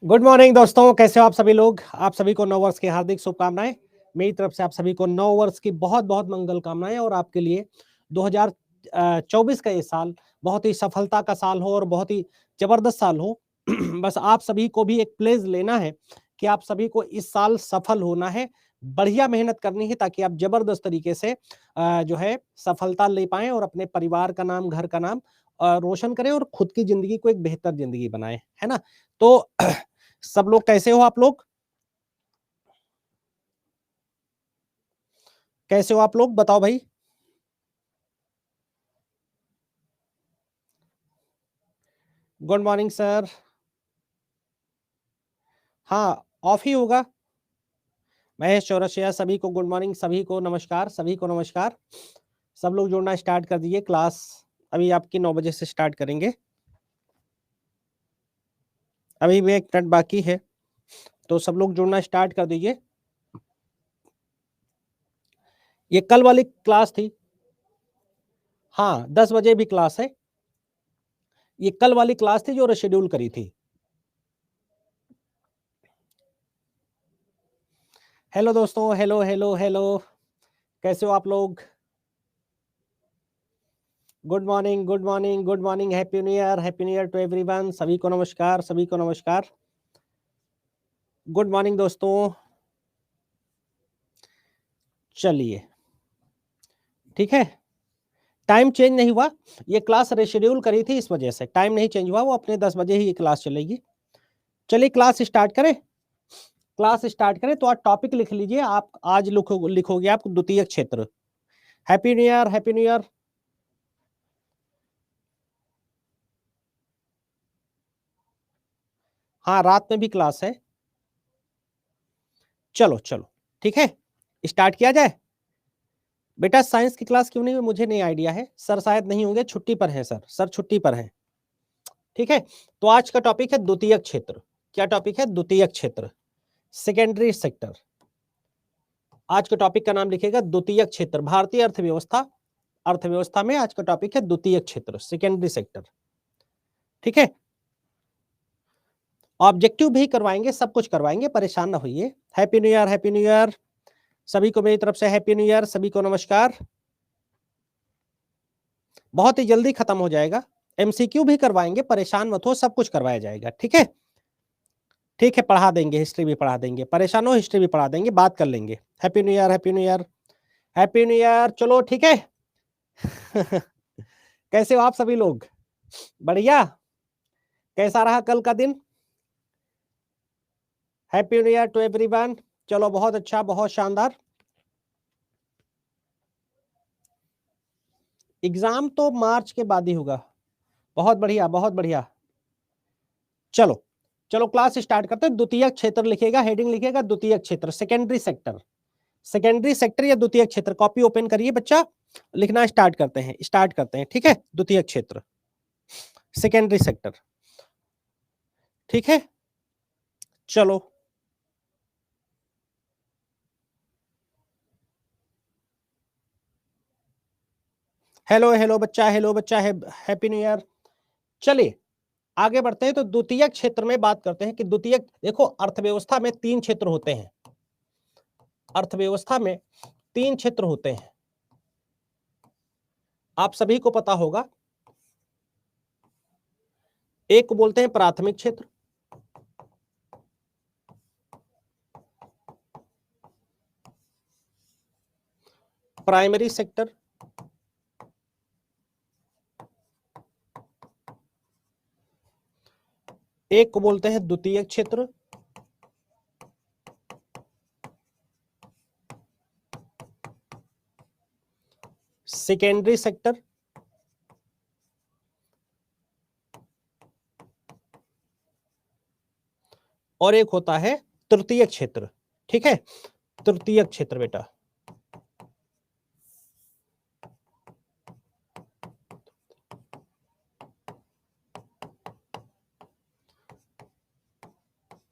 Good morning दोस्तों, कैसे हो आप सभी लोग। आप सभी को नव वर्ष की हार्दिक शुभकामनाएं। मेरी तरफ से आप सभी को नव वर्ष की बहुत बहुत मंगल कामनाएं और आपके लिए 2024 का ये साल बहुत ही सफलता का साल हो और बहुत ही जबरदस्त साल हो। बस आप सभी को भी एक प्लेज लेना है कि आप सभी को इस साल सफल होना है, बढ़िया मेहनत करनी है ताकि आप जबरदस्त तरीके से जो है सफलता ले पाएं और अपने परिवार का नाम, घर का नाम रोशन करें और खुद की जिंदगी को एक बेहतर जिंदगी बनाएं, है ना। तो सब लोग कैसे हो आप लोग, कैसे हो आप लोग बताओ भाई। Good morning sir. हाँ, ऑफ ही होगा। महेश चौरसिया, सभी को गुड मॉर्निंग, सभी को नमस्कार, सभी को नमस्कार। सब लोग जुड़ना स्टार्ट कर दीजिए। क्लास अभी आपकी 9 बजे से स्टार्ट करेंगे। अभी भी 1 मिनट बाकी है, तो सब लोग जुड़ना स्टार्ट कर दीजिए। ये कल वाली क्लास थी। हाँ, 10 बजे भी क्लास है। ये कल वाली क्लास थी जो शेड्यूल करी थी। हेलो दोस्तों, हेलो हेलो हेलो, कैसे हो आप लोग। Good morning, good morning, good morning, happy new year, happy new year to everyone. सभी को नमस्कार, सभी को नमस्कार। गुड मॉर्निंग दोस्तों। चलिए, ठीक है। टाइम चेंज नहीं हुआ, ये क्लास रेशेड्यूल करी थी, इस वजह से टाइम नहीं चेंज हुआ, वो अपने 10 बजे ही ये क्लास चलेगी। चलिए क्लास स्टार्ट करें। क्लास स्टार्ट करें तो आज टॉपिक लिख लीजिए आप। आज लिखोगे आप द्वितीय क्षेत्र। Happy new year, happy new year. हाँ, रात में भी क्लास है। चलो चलो, ठीक है, स्टार्ट किया जाए। बेटा साइंस की क्लास क्यों नहीं हुई, मुझे नहीं आइडिया है। सर शायद नहीं होंगे, छुट्टी पर है। सर छुट्टी पर है। ठीक है, तो आज का टॉपिक है द्वितीय क्षेत्र। क्या टॉपिक है? द्वितीय क्षेत्र, सेकेंडरी सेक्टर। आज के टॉपिक का नाम लिखेगा द्वितीय क्षेत्र। भारतीय अर्थव्यवस्था, अर्थव्यवस्था में आज का टॉपिक है द्वितीय क्षेत्र, सेकेंडरी सेक्टर। ठीक है, ऑब्जेक्टिव भी करवाएंगे, सब कुछ करवाएंगे, परेशान ना होइए। Happy new year, happy new year. सभी को मेरी तरफ से हैप्पी न्यू ईयर, सभी को नमस्कार। बहुत ही जल्दी खत्म हो जाएगा। एमसीक्यू भी करवाएंगे, परेशान मत हो, सब कुछ करवाया जाएगा। ठीक है, ठीक है, पढ़ा देंगे, हिस्ट्री भी पढ़ा देंगे, परेशान हो, हिस्ट्री भी पढ़ा देंगे, बात कर लेंगे। Happy new year, happy new year, happy new year. चलो ठीक है। कैसे हो आप सभी लोग? बढ़िया। कैसा रहा कल का दिन? Happy new year to everyone. चलो बहुत अच्छा, बहुत शानदार। एग्जाम तो मार्च के बाद ही होगा। बहुत बढ़िया, बहुत बढ़िया। चलो चलो क्लास स्टार्ट करते हैं। द्वितीय क्षेत्र लिखेगा, हेडिंग लिखेगा द्वितीय क्षेत्र, सेकेंडरी सेक्टर। सेकेंडरी सेक्टर या द्वितीय क्षेत्र, कॉपी ओपन करिए बच्चा, लिखना स्टार्ट करते हैं, स्टार्ट करते हैं। ठीक है, द्वितीय क्षेत्र, सेकेंडरी सेक्टर। ठीक है, चलो। हेलो हेलो बच्चा, हेलो बच्चा, हैप्पी न्यू ईयर। चलिए आगे बढ़ते हैं। तो द्वितीय क्षेत्र में बात करते हैं कि द्वितीय, देखो अर्थव्यवस्था में 3 क्षेत्र होते हैं। अर्थव्यवस्था में 3 क्षेत्र होते हैं, आप सभी को पता होगा। एक को बोलते हैं प्राथमिक क्षेत्र, प्राइमरी सेक्टर। एक को बोलते हैं द्वितीय क्षेत्र, सेकेंडरी सेक्टर। और एक होता है तृतीय क्षेत्र। ठीक है, तृतीय क्षेत्र बेटा।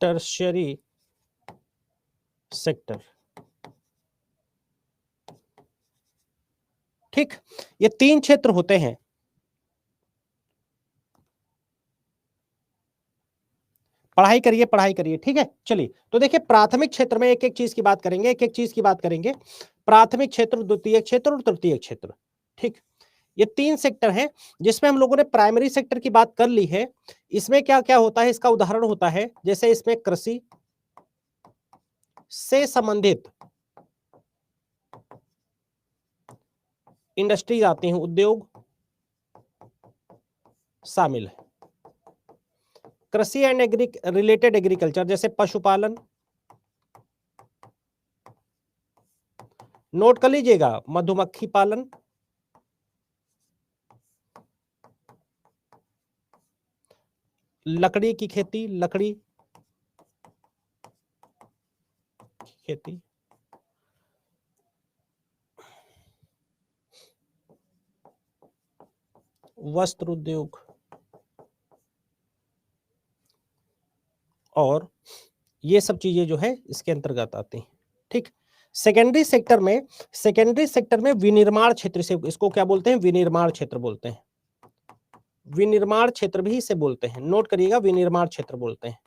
Tertiary sector. ठीक, ये 3 क्षेत्र होते हैं। पढ़ाई करिए, पढ़ाई करिए, ठीक है। चलिए, तो देखिए प्राथमिक क्षेत्र में एक एक चीज की बात करेंगे, एक एक चीज की बात करेंगे। प्राथमिक क्षेत्र, द्वितीयक क्षेत्र और तृतीयक क्षेत्र, ठीक। ये 3 सेक्टर हैं जिसमें हम लोगों ने प्राइमरी सेक्टर की बात कर ली है। इसमें क्या क्या होता है, इसका उदाहरण होता है जैसे इसमें कृषि से संबंधित इंडस्ट्रीज आती हैं, उद्योग शामिल है। कृषि एंड रिलेटेड एग्रीकल्चर जैसे पशुपालन, नोट कर लीजिएगा, मधुमक्खी पालन, लकड़ी की खेती, लकड़ी की खेती, वस्त्र उद्योग, और ये सब चीजें जो है इसके अंतर्गत आती हैं, ठीक। सेकेंडरी सेक्टर में विनिर्माण क्षेत्र से, इसको क्या बोलते हैं, विनिर्माण क्षेत्र बोलते हैं। विनिर्माण क्षेत्र भी इसे बोलते हैं, नोट करिएगा, विनिर्माण क्षेत्र बोलते हैं।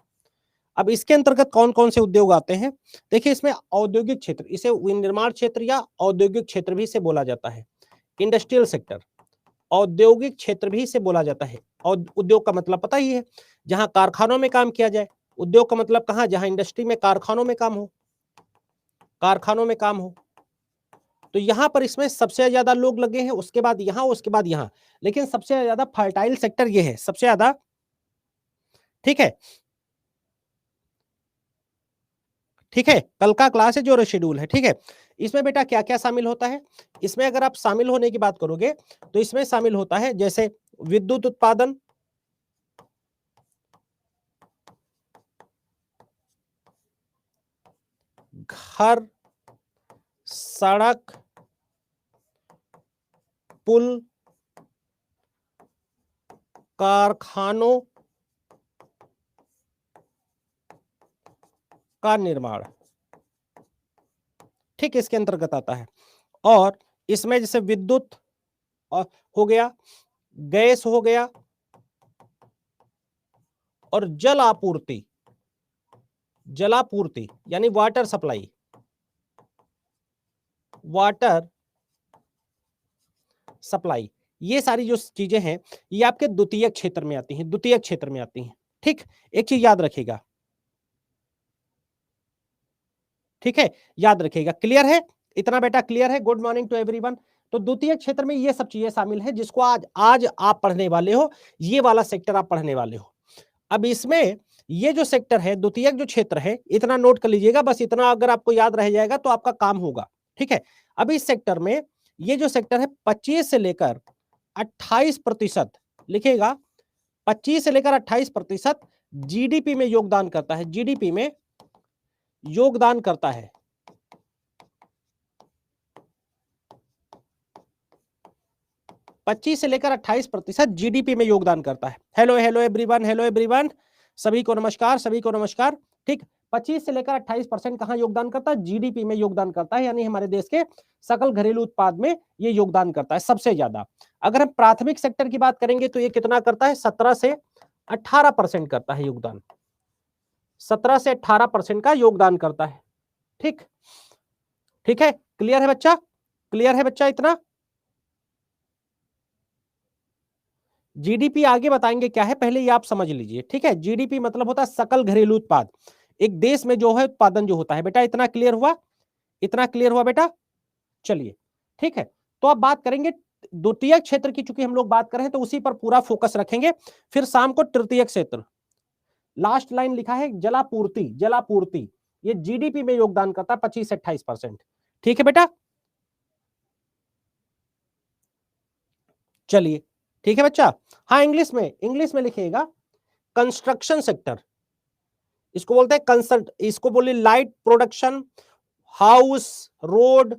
अब इसके अंतर्गत कौन कौन से उद्योग आते हैं, देखिए इसमें औद्योगिक क्षेत्र, इसे विनिर्माण क्षेत्र या औद्योगिक क्षेत्र भी इसे बोला जाता है। इंडस्ट्रियल सेक्टर, औद्योगिक क्षेत्र भी इसे बोला जाता है। और उद्योग का मतलब पता ही है, जहां कारखानों में काम किया जाए। उद्योग का मतलब कहां, जहां इंडस्ट्री में, कारखानों में काम हो, कारखानों में काम हो। तो यहां पर इसमें सबसे ज्यादा लोग लगे हैं, उसके बाद यहां, उसके बाद यहां, लेकिन सबसे ज्यादा फर्टाइल सेक्टर ये है, सबसे ज्यादा, ठीक है। ठीक है, कल का क्लास है जो शेड्यूल है, ठीक है। इसमें बेटा क्या क्या शामिल होता है, इसमें अगर आप शामिल होने की बात करोगे तो इसमें शामिल होता है जैसे विद्युत उत्पादन, घर, सड़क, पुल, कारखानों का निर्माण, ठीक, इसके अंतर्गत आता है। और इसमें जैसे विद्युत हो गया, गैस हो गया, और जलापूर्ति, जलापूर्ति यानी वाटर सप्लाई, वाटर सप्लाई, ये सारी जो चीजें हैं ये आपके द्वितीयक क्षेत्र में आती हैं, द्वितीयक क्षेत्र में आती हैं, ठीक। एक चीज याद रखिएगा, ठीक है, याद रखिएगा, क्लियर है इतना बेटा, क्लियर है। Good morning to everyone. तो द्वितीय क्षेत्र में ये सब चीजें शामिल है जिसको आज आज आप पढ़ने वाले हो, ये वाला सेक्टर आप पढ़ने वाले हो। अब इसमें ये जो सेक्टर है, द्वितीय जो क्षेत्र है, इतना नोट कर लीजिएगा, बस इतना अगर आपको याद रह जाएगा तो आपका काम होगा, ठीक है। अब इस सेक्टर में ये जो सेक्टर है 25 से लेकर 28% लिखिएगा, 25 से लेकर 28% जीडीपी में योगदान करता है, जीडीपी में योगदान करता है। पच्चीस से लेकर 28% जीडीपी में योगदान करता है। Hello hello everyone, hello everyone, सभी को नमस्कार, सभी को नमस्कार, ठीक। 25 से लेकर 28% कहां योगदान करता है, जीडीपी में योगदान करता है, यानी हमारे देश के सकल घरेलू उत्पाद में ये योगदान करता है सबसे ज्यादा। अगर हम प्राथमिक सेक्टर की बात करेंगे तो ये कितना करता है, 17 से 18% करता है योगदान, 17 से 18% का योगदान करता है, ठीक। ठीक है, क्लियर है बच्चा, क्लियर है बच्चा इतना। जीडीपी आगे बताएंगे क्या है, पहले ये आप समझ लीजिए, ठीक है। जीडीपी मतलब होता है सकल घरेलू उत्पाद, एक देश में जो है उत्पादन जो होता है, बेटा इतना क्लियर हुआ, इतना क्लियर हुआ बेटा। चलिए, ठीक है, तो अब बात करेंगे द्वितीय क्षेत्र की, चूंकि हम लोग बात कर रहे हैं तो उसी पर पूरा फोकस रखेंगे। फिर शाम को तृतीय क्षेत्र, लास्ट लाइन लिखा है जलापूर्ति, जलापूर्ति ये जीडीपी में योगदान करता है 25 से 28%, ठीक है बेटा। चलिए, ठीक है बच्चा। हाँ, इंग्लिश में लिखिएगा कंस्ट्रक्शन सेक्टर, इसको बोलते हैं कंसल्ट, इसको बोलिए लाइट प्रोडक्शन, हाउस, रोड,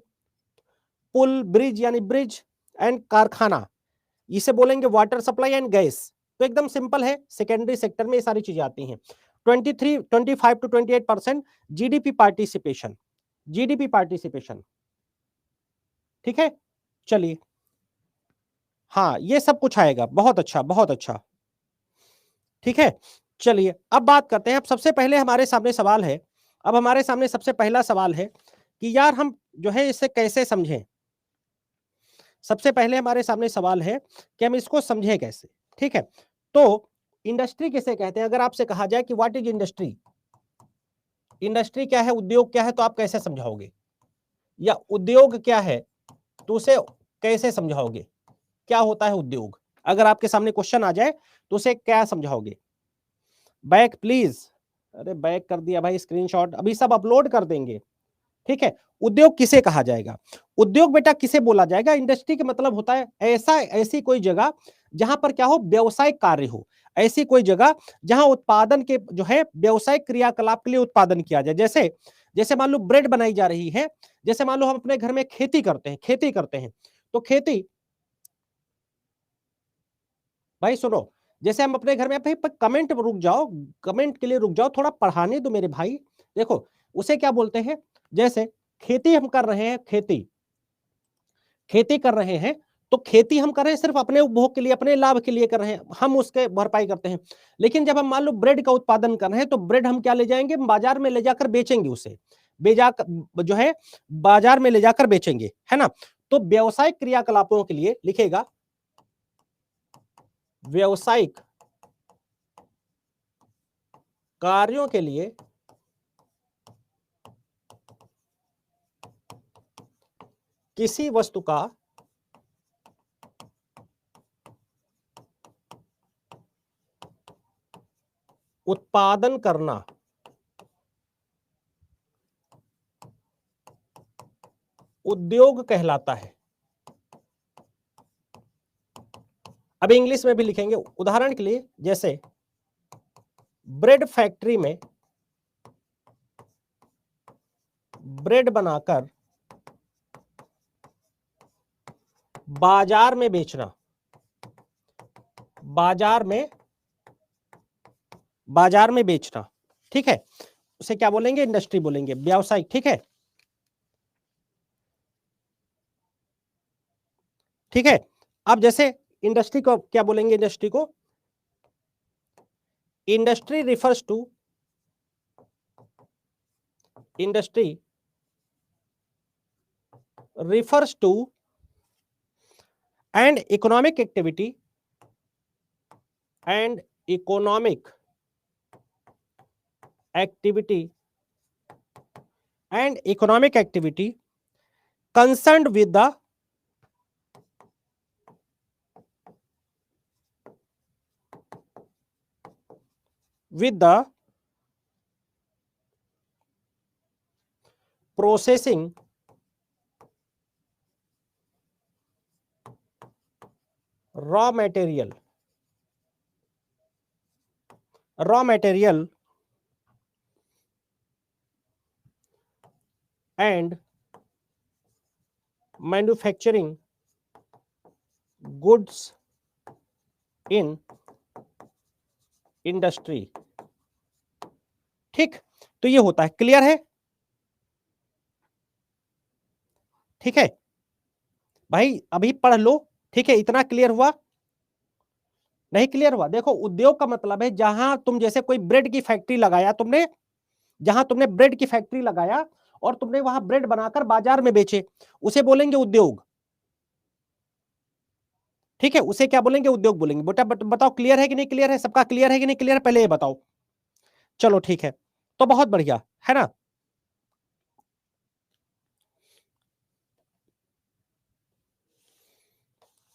पुल, ब्रिज यानी ब्रिज, एंड कारखाना, इसे बोलेंगे वाटर सप्लाई एंड गैस। तो एकदम सिंपल है, सेकेंडरी सेक्टर में ये सारी चीजें आती हैं। 25 to 28% GDP participation, GDP participation, ठीक है। चलिए, हाँ ये सब कुछ आएगा, बहुत अच्छा, बहुत अच्छा, ठीक है। चलिए अब बात करते हैं। अब सबसे पहले हमारे सामने सवाल है, अब हमारे सामने सबसे पहला सवाल है कि यार हम जो है इसे कैसे समझें। सबसे पहले हमारे सामने सवाल है कि हम इसको समझें कैसे। ठीक है, तो इंडस्ट्री किसे कहते हैं? अगर आपसे कहा जाए कि व्हाट इज इंडस्ट्री, इंडस्ट्री क्या है, उद्योग क्या है, तो आप कैसे समझाओगे? या उद्योग क्या है तो उसे कैसे समझाओगे? क्या होता है उद्योग? अगर आपके सामने क्वेश्चन आ जाए तो उसे क्या समझाओगे? Back please. अरे बैक कर दिया भाई, स्क्रीनशॉट अभी सब अपलोड कर देंगे। ठीक है, उद्योग किसे कहा जाएगा? उद्योग बेटा किसे बोला जाएगा? इंडस्ट्री का मतलब होता है ऐसी कोई जगह जहां पर क्या हो, व्यवसायिक कार्य हो। ऐसी कोई जगह जहां उत्पादन के जो है व्यवसायिक क्रियाकलाप के लिए उत्पादन किया जाए। जैसे जैसे मान लो ब्रेड बनाई जा रही है, जैसे मान लो हम अपने घर में खेती करते हैं तो खेती, भाई सुनो, जैसे हम अपने घर में, भाई कमेंट रुक जाओ, कमेंट के लिए रुक जाओ, थोड़ा पढ़ाने दो मेरे भाई। देखो उसे क्या बोलते हैं, जैसे खेती हम कर रहे हैं, खेती कर रहे हैं, तो खेती हम कर रहे हैं सिर्फ अपने उपभोग के लिए, अपने लाभ के लिए कर रहे हैं, हम उसके भरपाई करते हैं। लेकिन जब हम मान लो ब्रेड का उत्पादन कर रहे हैं तो ब्रेड हम क्या ले जाएंगे, बाजार में ले जाकर बेचेंगे, उसे जो है बाजार में ले जाकर बेचेंगे, है ना। तो व्यवसायिक क्रियाकलापों के लिए लिखेगा, व्यवसायिक कार्यों के लिए किसी वस्तु का उत्पादन करना उद्योग कहलाता है। अब इंग्लिश में भी लिखेंगे, उदाहरण के लिए जैसे ब्रेड फैक्ट्री में ब्रेड बनाकर बाजार में बेचना, बाजार में बेचना, ठीक है, उसे क्या बोलेंगे, इंडस्ट्री बोलेंगे, व्यावसायिक। ठीक है, ठीक है। अब जैसे इंडस्ट्री को क्या बोलेंगे, इंडस्ट्री को, industry refers to and economic activity concerned with the processing raw material and manufacturing goods in industry। ठीक, तो ये होता है, क्लियर है? ठीक है भाई, अभी पढ़ लो। ठीक है, इतना क्लियर हुआ? नहीं क्लियर हुआ? देखो उद्योग का मतलब है जहां तुम, जैसे कोई ब्रेड की फैक्ट्री लगाया तुमने, जहां तुमने ब्रेड की फैक्ट्री लगाया और तुमने वहां ब्रेड बनाकर बाजार में बेचे, उसे बोलेंगे उद्योग। ठीक है, उसे क्या बोलेंगे, उद्योग बोलेंगे। बेटा बताओ क्लियर है कि नहीं क्लियर है? सबका क्लियर है कि नहीं क्लियर है, पहले ये बताओ। चलो ठीक है, तो बहुत बढ़िया है ना।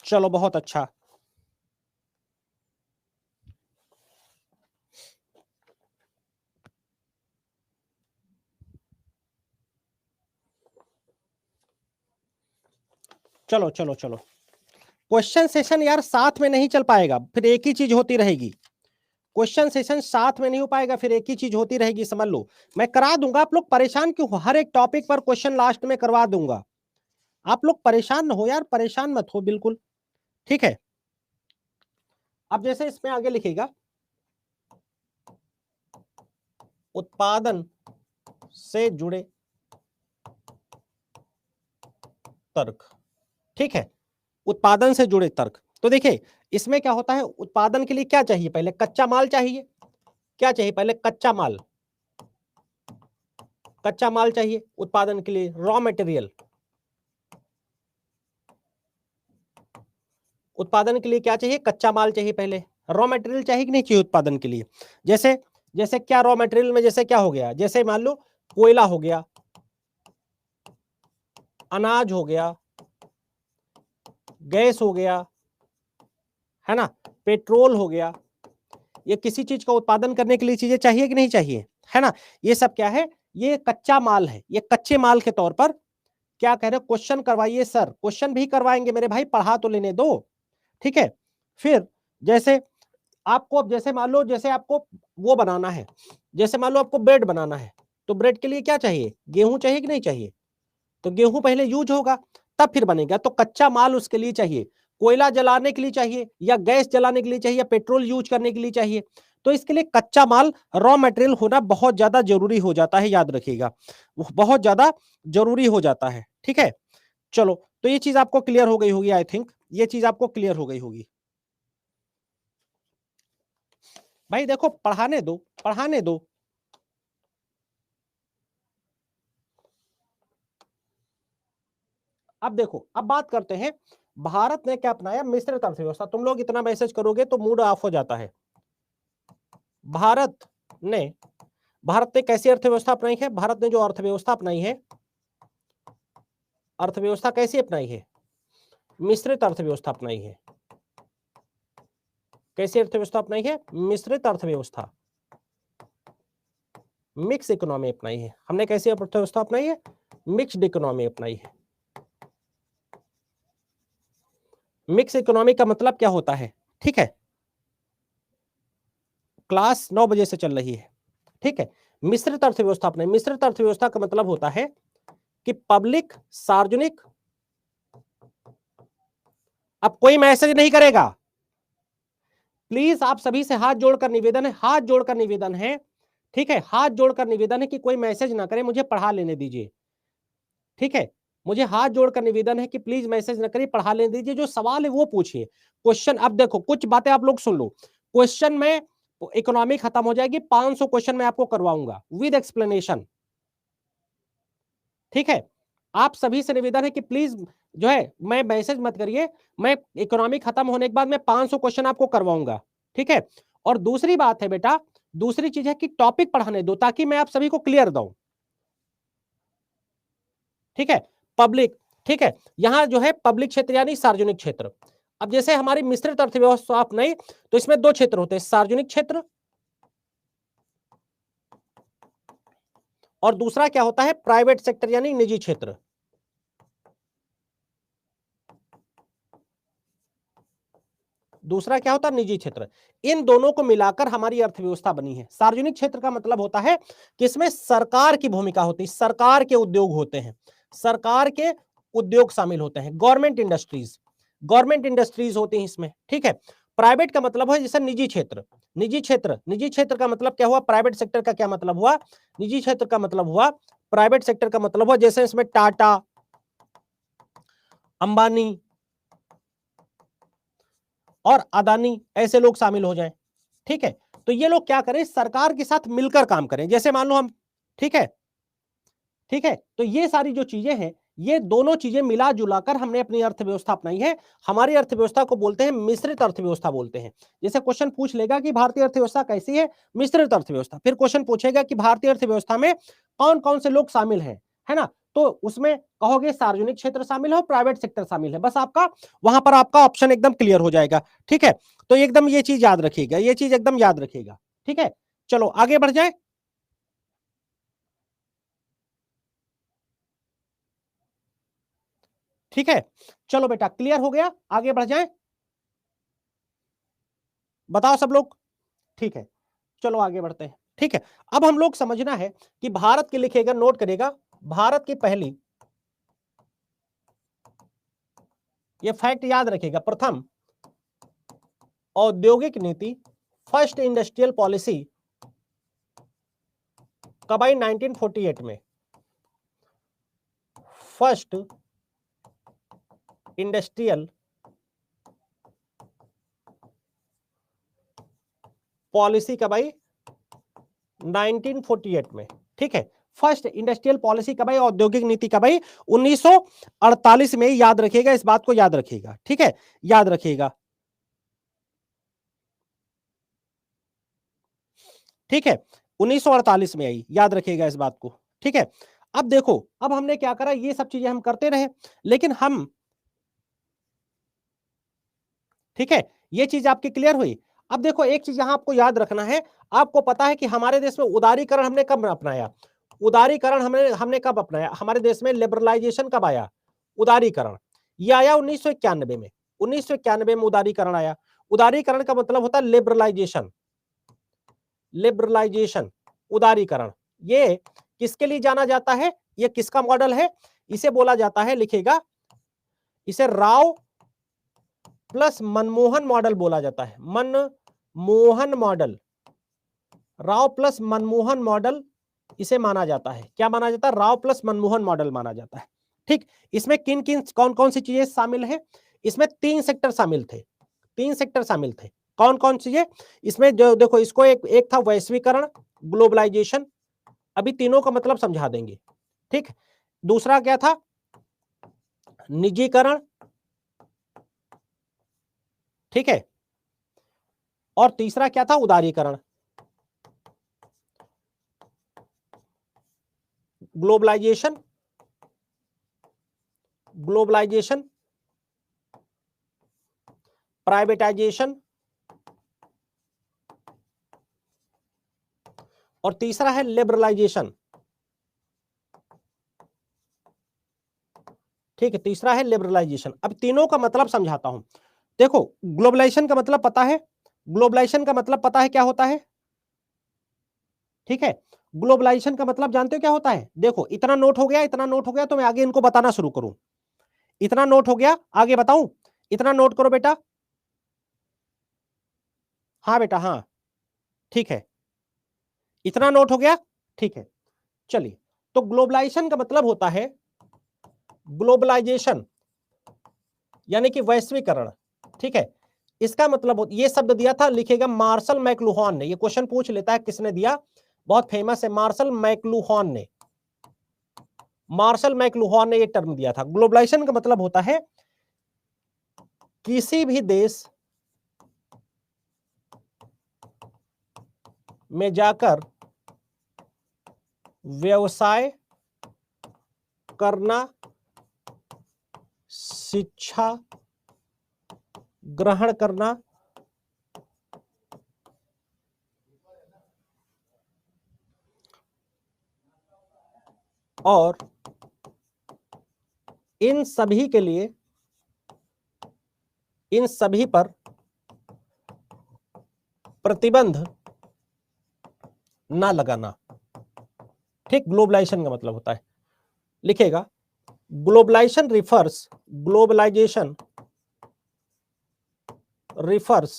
चलो बहुत अच्छा। चलो चलो चलो, क्वेश्चन सेशन यार साथ में नहीं चल पाएगा, फिर एक ही चीज होती रहेगी। क्वेश्चन सेशन साथ में नहीं हो पाएगा, फिर एक ही चीज होती रहेगी, समझ लो। मैं करा दूंगा, आप लोग परेशान क्यों हो? हर एक टॉपिक पर क्वेश्चन लास्ट में करवा दूंगा, आप लोग परेशान न हो यार, परेशान मत हो बिल्कुल। ठीक है, अब जैसे इसमें आगे लिखेगा, उत्पादन से जुड़े तर्क। ठीक है, उत्पादन से जुड़े तर्क। तो देखिए इसमें क्या होता है, उत्पादन के लिए क्या चाहिए, पहले कच्चा माल चाहिए, क्या चाहिए पहले? कच्चा माल, कच्चा माल चाहिए उत्पादन के लिए, रॉ मटेरियल, उत्पादन के लिए क्या चाहिए? कच्चा माल चाहिए पहले। रॉ मटेरियल चाहिए कि नहीं चाहिए उत्पादन के लिए? जैसे जैसे क्या रॉ मटेरियल में जैसे क्या हो गया? जैसे मान लो कोयला हो गया, अनाज हो गया, गैस हो गया, है ना, पेट्रोल हो गया, ये किसी चीज का उत्पादन करने के लिए चीजें चाहिए कि नहीं चाहिए, है ना? ये सब क्या है? ये कच्चा माल है। ये कच्चे माल के तौर पर क्या कह रहे हो? क्वेश्चन करवाइए सर। क्वेश्चन भी करवाएंगे मेरे भाई, पढ़ा तो लेने दो, ठीक है? फिर जैसे आपको, अब जैसे मान लो जैसे आपको वो बनाना है, जैसे मान लो आपको ब्रेड बनाना है, तो ब्रेड के लिए क्या चाहिए? गेहूं चाहिए कि नहीं चाहिए? तो गेहूं पहले यूज होगा तब फिर बनेगा, तो कच्चा माल उसके लिए चाहिए। कोयला जलाने के लिए चाहिए, या गैस जलाने के लिए चाहिए, या पेट्रोल यूज करने के लिए चाहिए। तो इसके लिए कच्चा माल, रॉ मटेरियल होना बहुत ज्यादा जरूरी हो जाता है, याद रखिएगा, बहुत ज्यादा जरूरी हो जाता है, ठीक है? चलो, तो ये चीज आपको क्लियर हो गई होगी, आई थिंक ये चीज आपको क्लियर हो गई होगी। भाई देखो, पढ़ाने दो, पढ़ाने दो। अब देखो, अब बात करते हैं, भारत ने क्या अपनाया? मिश्रित अर्थव्यवस्था। तुम लोग इतना मैसेज करोगे तो मूड ऑफ हो जाता है। भारत ने भारत ने कैसी अर्थव्यवस्था अपनाई है? भारत ने जो अर्थव्यवस्था अपनाई है, अर्थव्यवस्था कैसी अपनाई है? मिश्रित अर्थव्यवस्था अपनाई है। कैसी अर्थव्यवस्था अपनाई है? मिश्रित अर्थव्यवस्था, मिक्स इकोनॉमी अपनाई है हमने। कैसी अर्थव्यवस्था अपनाई है? मिक्स्ड इकोनॉमी अपनाई है। मिक्स इकोनॉमी का मतलब क्या होता है? ठीक है, क्लास 9 बजे से चल रही है, ठीक है? मिश्रित अर्थव्यवस्था अपनाई। मिश्रित अर्थव्यवस्था का मतलब होता है कि पब्लिक, सार्वजनिक, अब कोई मैसेज नहीं करेगा प्लीज, आप सभी से हाथ जोड़कर निवेदन है, हाथ जोड़कर निवेदन है, ठीक है? हाथ जोड़कर निवेदन है कि कोई मैसेज ना करे, मुझे पढ़ा लेने दीजिए, ठीक है? मुझे हाथ जोड़कर निवेदन है कि प्लीज मैसेज ना करिए, पढ़ा लेने दीजिए। जो सवाल है वो पूछिए। क्वेश्चन, अब देखो कुछ बातें आप लोग सुन लो। क्वेश्चन में इकोनॉमी खत्म हो जाएगी, 500 क्वेश्चन मैं आपको करवाऊंगा विद एक्सप्लेनेशन, ठीक है? आप सभी से निवेदन है कि प्लीज जो है, मैं मैसेज मत करिए, मैं इकोनॉमी खत्म होने के बाद मैं 500 क्वेश्चन आपको करवाऊंगा, ठीक है? और दूसरी बात है बेटा, दूसरी चीज है कि टॉपिक पढ़ाने दो ताकि मैं आप सभी को क्लियर दूं, ठीक है? पब्लिक, ठीक है, यहां जो है पब्लिक क्षेत्र यानी सार्वजनिक क्षेत्र। अब जैसे हमारी मिश्रित अर्थव्यवस्था आप नहीं, तो इसमें दो क्षेत्र होते हैं, सार्वजनिक क्षेत्र और दूसरा क्या होता है? प्राइवेट सेक्टर यानी निजी क्षेत्र। दूसरा क्या होता है? निजी क्षेत्र। इन दोनों को मिलाकर हमारी अर्थव्यवस्था बनी है। सार्वजनिक क्षेत्र का मतलब होता है कि इसमें सरकार की भूमिका होती है, सरकार के उद्योग होते हैं, सरकार के उद्योग शामिल होते हैं, गवर्नमेंट इंडस्ट्रीज, गवर्नमेंट इंडस्ट्रीज होती हैं इसमें, ठीक है? प्राइवेट का मतलब है जैसे निजी क्षेत्र। निजी क्षेत्र, निजी क्षेत्र का मतलब क्या हुआ? प्राइवेट सेक्टर का क्या मतलब हुआ? निजी क्षेत्र का मतलब हुआ प्राइवेट सेक्टर का मतलब हुआ जैसे इसमें टाटा, अंबानी और अदानी ऐसे लोग शामिल हो जाएं, ठीक है? तो ये लोग क्या करें? सरकार के साथ मिलकर काम करें। जैसे मान लो हम, ठीक है, ठीक है? तो ये सारी जो चीजें हैं, ये दोनों चीजें मिला जुलाकर हमने अपनी अर्थव्यवस्था अपनाई है। हमारी अर्थव्यवस्था को बोलते हैं मिश्रित अर्थव्यवस्था बोलते हैं। जैसे क्वेश्चन पूछ लेगा कि भारतीय अर्थव्यवस्था कैसी है? मिश्रित अर्थव्यवस्था। फिर क्वेश्चन पूछेगा कि भारतीय अर्थव्यवस्था में कौन कौन से लोग शामिल हैं, है ना? तो उसमें कहोगे सार्वजनिक क्षेत्र शामिल है, प्राइवेट सेक्टर शामिल है, बस आपका वहां पर आपका ऑप्शन एकदम क्लियर हो जाएगा, ठीक है? तो एकदम ये चीज याद रखिएगा, ये चीज एकदम याद रखिएगा, ठीक है? चलो आगे बढ़ जाए। ठीक है, चलो बेटा क्लियर हो गया, आगे बढ़ जाए, बताओ सब लोग, ठीक है? चलो आगे बढ़ते हैं, ठीक है? अब हम लोग समझना है कि भारत के लिखेगा, नोट करेगा, भारत की पहली, ये फैक्ट याद रखेगा, प्रथम औद्योगिक नीति, फर्स्ट इंडस्ट्रियल पॉलिसी कब आई? 1948 में। फर्स्ट इंडस्ट्रियल पॉलिसी कब आई? 1948 में, ठीक है। फर्स्ट इंडस्ट्रियल पॉलिसी कब आई, औद्योगिक नीति कब आई, 1948 में। याद रखिएगा, इस बात को याद रखिएगा, ठीक है, याद रखिएगा, ठीक है। 1948 में आई, याद रखिएगा इस बात को, ठीक है। अब देखो, अब हमने क्या करा, ये सब चीजें हम करते रहे, लेकिन हम, ठीक है, ये चीज आपकी क्लियर हुई। अब देखो एक चीज यहां आपको याद रखना है, आपको पता है कि हमारे देश में उदारीकरण हमने कब अपनाया, उदारीकरण हमने हमने कब अपनाया, हमारे देश में लिबरलाइजेशन कब आया, उदारीकरण, ये आया 1991 में, 1991 में उदारीकरण आया। उदारीकरण का मतलब होता है लिबरलाइजेशन, लिबरलाइजेशन, उदारीकरण। ये किसके लिए जाना जाता है, ये किसका मॉडल है, इसे बोला जाता है, लिखेगा, इसे राव प्लस मनमोहन मॉडल बोला जाता है, Manmohan model, Rao plus Manmohan model इसे माना जाता है। क्या माना जाता है, राव प्लस मनमोहन मॉडल माना जाता है, ठीक। इसमें किन किन कौन कौन सी चीजें शामिल है, इसमें 3 सेक्टर शामिल थे, 3 सेक्टर शामिल थे, कौन कौन चीजें इसमें, जो देखो इसको एक था वैश्वीकरण, ग्लोबलाइजेशन, अभी तीनों का मतलब समझा देंगे, ठीक। दूसरा क्या था, निजीकरण, ठीक है, और तीसरा क्या था, उदारीकरण। ग्लोबलाइजेशन, ग्लोबलाइजेशन, प्राइवेटाइजेशन, और तीसरा है लिबरलाइजेशन, ठीक है, तीसरा है लिबरलाइजेशन। अब तीनों का मतलब समझाता हूं। देखो ग्लोबलाइजेशन का मतलब पता है, ग्लोबलाइजेशन का मतलब पता है क्या होता है, ठीक है। ग्लोबलाइजेशन का मतलब जानते हो क्या होता है, देखो इतना नोट हो गया, इतना नोट हो गया, तो मैं आगे इनको बताना शुरू करूं। इतना नोट हो गया, आगे बताऊं, इतना नोट करो बेटा, हाँ बेटा, हाँ, ठीक है, इतना नोट हो गया, ठीक है। चलिए, तो ग्लोबलाइजेशन का मतलब होता है, ग्लोबलाइजेशन यानी कि वैश्वीकरण, ठीक है। इसका मतलब ये शब्द दिया था, लिखेगा मार्शल मैक्लुहान ने, ये क्वेश्चन पूछ लेता है किसने दिया, बहुत फेमस है, मार्शल मैक्लुहान ने, मार्शल मैक्लुहान ने ये टर्म दिया था। ग्लोबलाइजेशन का मतलब होता है किसी भी देश में जाकर व्यवसाय करना, शिक्षा ग्रहण करना, और इन सभी के लिए, इन सभी पर प्रतिबंध ना लगाना, ठीक। ग्लोबलाइजेशन का मतलब होता है, लिखेगा globalisation refers, globalisation refers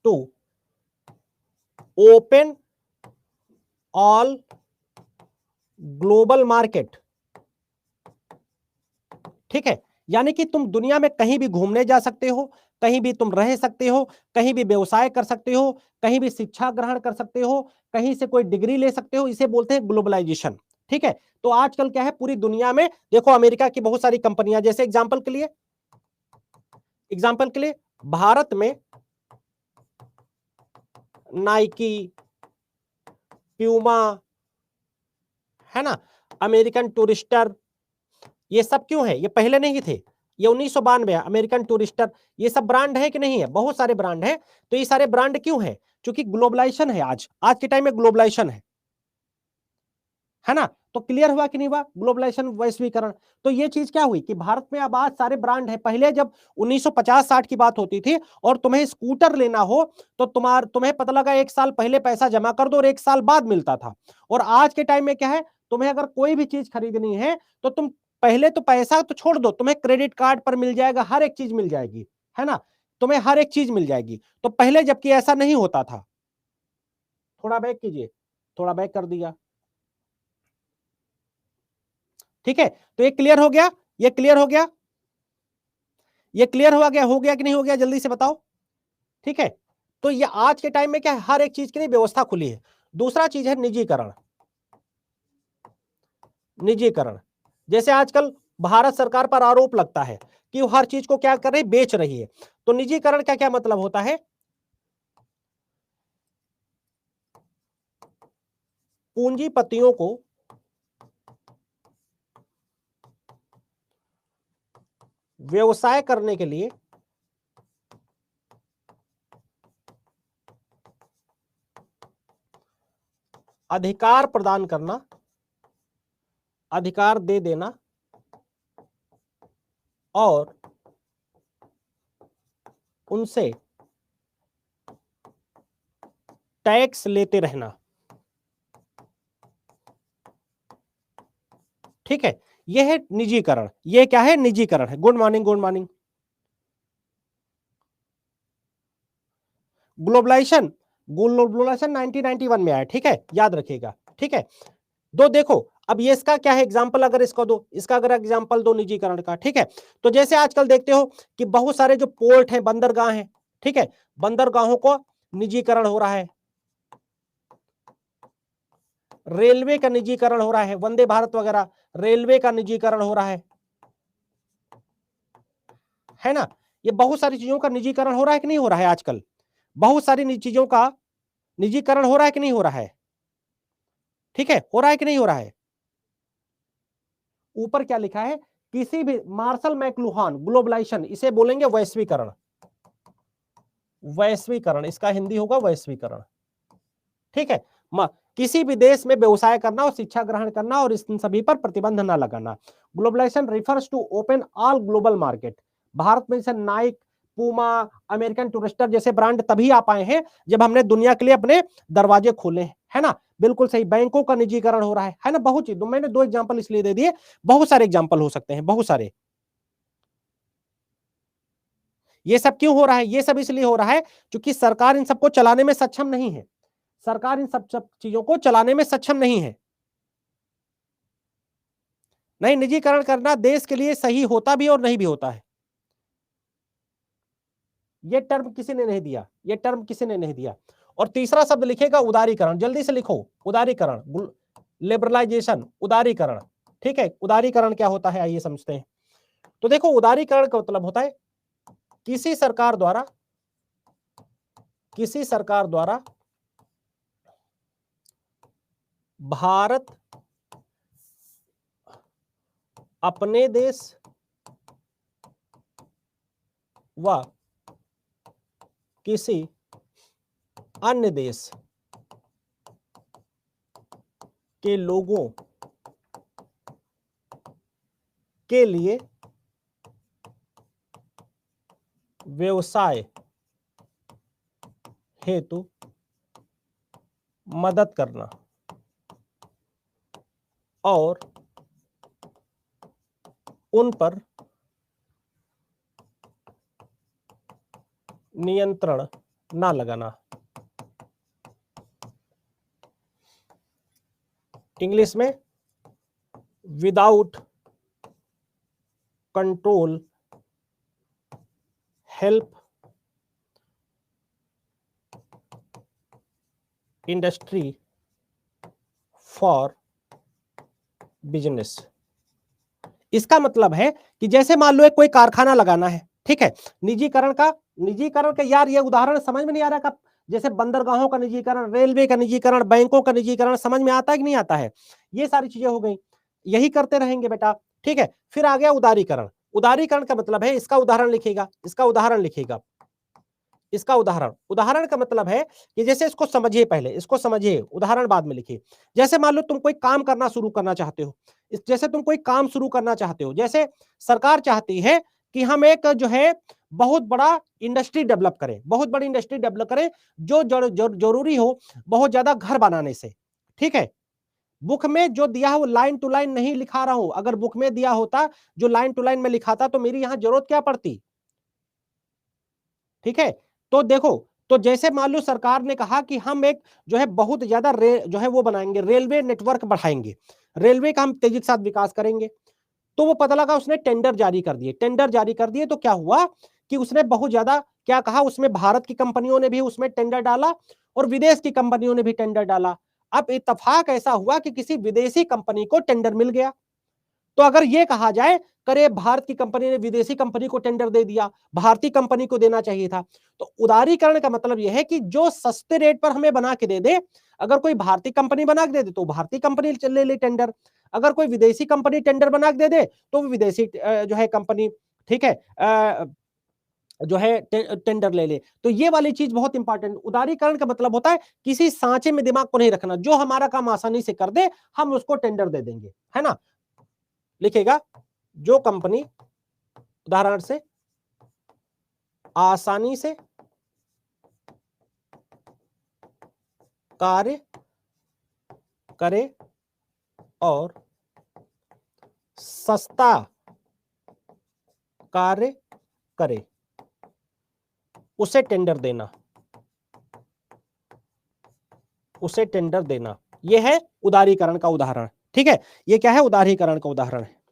to open all global market, ठीक है। यानी कि तुम दुनिया में कहीं भी घूमने जा सकते हो, कहीं भी तुम रह सकते हो, कहीं भी व्यवसाय कर सकते हो, कहीं भी शिक्षा ग्रहण कर सकते हो, कहीं से कोई डिग्री ले सकते हो, इसे बोलते हैं ग्लोबलाइजेशन, ठीक है। तो आजकल क्या है, पूरी दुनिया में देखो अमेरिका की बहुत सारी कंपनियां, जैसे एग्जांपल के लिए, एग्जांपल के लिए भारत में नाइकी, प्यूमा, है ना, अमेरिकन टूरिस्टर, ये सब क्यों है, ये पहले नहीं थे, ये 1992 अमेरिकन टूरिस्टर, ये सब ब्रांड है कि नहीं है, बहुत सारे ब्रांड है। तो ये सारे ब्रांड क्यों है, क्योंकि ग्लोबलाइजेशन है, आज के टाइम में ग्लोबलाइजेशन है ना। तो क्लियर हुआ कि नहीं हुआ, ग्लोबलाइजेशन, वैश्वीकरण। तो ये चीज क्या हुई कि भारत में अब आज सारे ब्रांड है, पहले जब 1950-60 की बात होती थी और तुम्हें स्कूटर लेना हो तो तुम्हें पता लगा 1 साल पहले पैसा जमा कर दो और 1 साल बाद मिलता था। और आज के टाइम में क्या है, तुम्हें अगर कोई भी चीज खरीदनी है तो तुम पहले तो पैसा तो छोड़ दो, तुम्हें क्रेडिट कार्ड पर मिल जाएगा, हर एक चीज मिल जाएगी, है ना, तुम्हें हर एक चीज मिल जाएगी। तो पहले जबकि ऐसा नहीं होता था, थोड़ा बैक कीजिए, थोड़ा बैक कर दिया, ठीक है। तो ये क्लियर हो गया, ये क्लियर हो गया, ये क्लियर हो गया कि नहीं हो गया, जल्दी से बताओ, ठीक है। तो ये आज के टाइम में क्या है, हर एक चीज के लिए व्यवस्था खुली है। दूसरा चीज है निजीकरण। निजीकरण, जैसे आजकल भारत सरकार पर आरोप लगता है कि वो हर चीज को क्या कर रही है, बेच रही है। तो निजीकरण का क्या मतलब होता है, पूंजीपतियों को व्यवसाय करने के लिए अधिकार प्रदान करना, अधिकार दे देना और उनसे टैक्स लेते रहना। ठीक है, यह है निजीकरण। यह क्या है, निजीकरण है। Good morning, good morning. Globalisation, globalisation 1991 में आया, ठीक है, याद रखिएगा। ठीक है, दो देखो, अब ये इसका क्या है एग्जांपल, अगर इसको दो, इसका अगर एग्जांपल दो निजीकरण का। ठीक है, तो जैसे आजकल देखते हो कि बहुत सारे जो पोर्ट हैं, बंदरगाह हैं, ठीक है, बंदरगाहों को निजीकरण हो रहा है, रेलवे का निजीकरण हो रहा है, वंदे भारत वगैरह, रेलवे का निजीकरण हो रहा है ना। ये बहुत सारी चीजों का निजीकरण हो रहा है कि नहीं हो रहा है आजकल, बहुत सारी चीजों का निजीकरण हो रहा है कि नहीं हो रहा है। ठीक है, हो रहा है कि नहीं हो रहा है। ऊपर क्या लिखा है, किसी भी, मार्शल मैकलुहान, ग्लोबलाइजेशन इसे बोलेंगे वैश्वीकरण। वैश्वीकरण, इसका हिंदी होगा वैश्वीकरण। ठीक है, किसी भी देश में व्यवसाय करना और शिक्षा ग्रहण करना और इस सभी पर प्रतिबंध न लगाना। Globalisation refers to open all global market. Bharat में जैसे नाइक, पूमा, अमेरिकन टूरिस्टर जैसे ब्रांड तभी आ पाए हैं जब हमने दुनिया के लिए अपने दरवाजे खोले हैं, है ना। बिल्कुल सही, बैंकों का निजीकरण हो रहा है ना, बहुत चीज। मैंने दो एग्जांपल इसलिए दे दिए, बहुत सारे एग्जांपल हो सकते हैं, बहुत सारे। ये सब क्यों हो रहा है, ये सब इसलिए हो रहा है क्योंकि सरकार इन सबको चलाने में सक्षम नहीं है। सरकार इन सब चीजों को चलाने में सक्षम नहीं है। नहीं, निजीकरण करना देश के लिए सही होता भी और नहीं भी होता है। ये टर्म किसी ने नहीं दिया, ये टर्म किसी ने नहीं दिया। और तीसरा शब्द लिखेगा उदारीकरण, जल्दी से लिखो, उदारीकरण, लिबरलाइजेशन, उदारीकरण। ठीक है, उदारीकरण क्या होता है आइए समझते हैं। तो देखो, उदारीकरण का मतलब होता है किसी सरकार द्वारा, किसी सरकार द्वारा भारत अपने देश व किसी अन्य देश के लोगों के लिए व्यवसाय हेतु मदद करना और उन पर नियंत्रण ना लगाना। इंग्लिश में, without control help industry for business. इसका मतलब है कि जैसे मान लो एक कोई कारखाना लगाना है, ठीक है, निजीकरण का, यार ये उदाहरण समझ में नहीं आ रहा का, जैसे बंदरगाहों का निजीकरण, रेलवे का निजीकरण, बैंकों का निजीकरण, समझ में आता है कि नहीं आता है। ये सारी चीजें हो गई, यही करते रहेंगे बेटा। ठीक है, फिर आ गया उदारीकरण। उदारीकरण का मतलब है, इसका उदाहरण लिखेगा, इसका उदाहरण लिखेगा, इसका उदाहरण का मतलब है कि जैसे इसको समझिए, पहले इसको समझिए, उदाहरण बाद में लिखिए। जैसे मान लो तुम कोई काम करना शुरू करना चाहते हो, जैसे तुम कोई काम शुरू करना चाहते हो, जैसे सरकार चाहती है कि हम एक जो है बहुत बड़ा इंडस्ट्री डेवलप करें, बहुत बड़ी इंडस्ट्री डेवलप करें, जो जरूरी हो बहुत ज्यादा घर बनाने से। ठीक है, बुक में जो दिया है वो लाइन टू लाइन नहीं लिखा रहा हूं, अगर बुक में दिया होता जो लाइन टू लाइन में लिखाता तो मेरी यहां जरूरत क्या पड़ती। ठीक है, तो देखो, तो जैसे मान लो सरकार ने कहा कि हम एक जो है बहुत ज्यादा जो है वो बनाएंगे, रेलवे नेटवर्क बढ़ाएंगे, रेलवे का हम तेजी के साथ विकास करेंगे। तो वो पता लगा उसने टेंडर जारी कर दिए, टेंडर जारी कर दिए तो क्या हुआ कि उसने बहुत ज्यादा क्या कहा, उसमें भारत की कंपनियों ने भी उसमें टेंडर डाला और विदेश की कंपनियों ने भी टेंडर डाला। अब इत्तेफाक ऐसा हुआ कि किसी विदेशी कंपनी को टेंडर मिल गया। तो अगर ये कहा जाए करे भारत की कंपनी ने विदेशी कंपनी को टेंडर दे दिया, भारतीय कंपनी को देना चाहिए था, तो उदारीकरण का मतलब यह है कि जो सस्ते रेट पर हमें बना के दे दे, अगर कोई भारतीय कंपनी बना के दे दे तो भारतीय कंपनी ले ले टेंडर, अगर कोई विदेशी कंपनी टेंडर बना के दे दे तो वो विदेशी जो है कंपनी, ठीक है, जो है टेंडर ले ले। तो ये वाली चीज बहुत इंपॉर्टेंट। उदारीकरण का मतलब होता है किसी सांचे में दिमाग को नहीं रखना, जो हमारा काम आसानी से कर दे हम उसको टेंडर दे देंगे, है ना। लिखेगा जो कंपनी उदाहरण से आसानी से कार्य करे और सस्ता कार्य करे उसे टेंडर देना, उसे टेंडर देना। यह है उदारीकरण का उदाहरण, ठीक है। ये क्या है, उदारीकरण का उदाहरण है।